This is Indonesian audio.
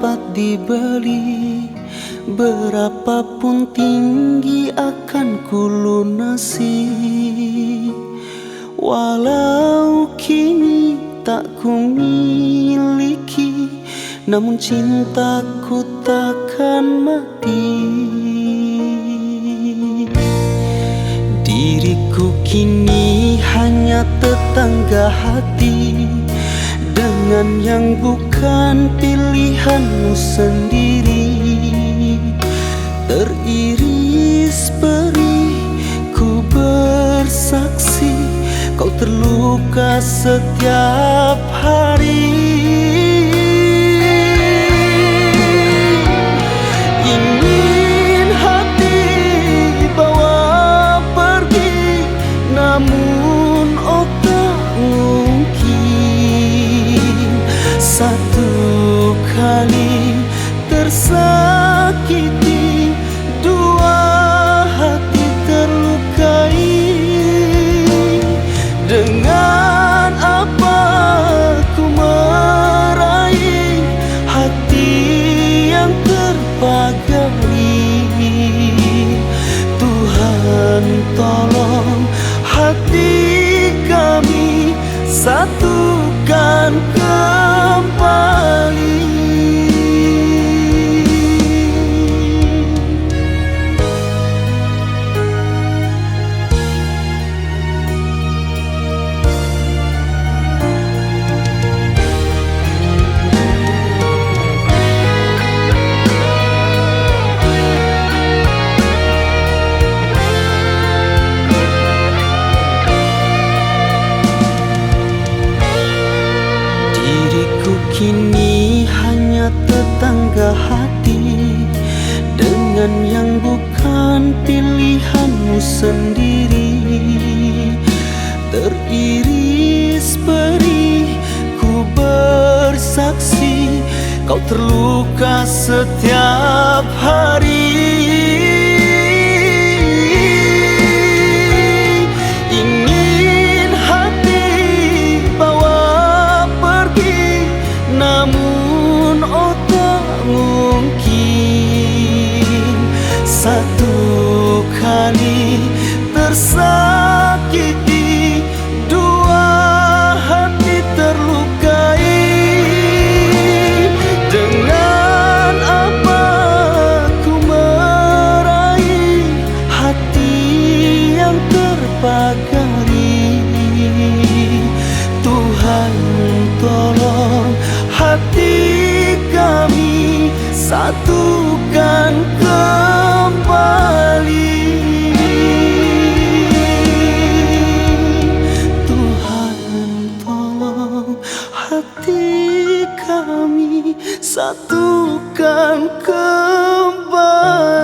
dapat dibeli, berapapun tinggi akan kulunasi. Walau kini tak kumiliki, namun cintaku takkan mati. Diriku kini hanya tetangga hati, dengan yang bukan pilihanmu sendiri. Teriris perih ku bersaksi, kau terluka setiap hari. Ingin hati bawa pergi, namun oh tak mungkin. Satu kali tersakiti, dua hati terlukai. Dengan apa ku meraih hati yang terpagari? Tuhan tolong hati kami satukan kembali. Kini hanya tetangga hati, dengan yang bukan pilihanmu sendiri. Teriris perih ku bersaksi, kau terluka setiap hari. Namun oh tak mungkin. Satu kali tersakiti, dua hati terlukai. Dengan apa ku meraih hati yang terpagari? Tuhan tolong hati kami satukan kembali. Tuhan tolong hati kami satukan kembali.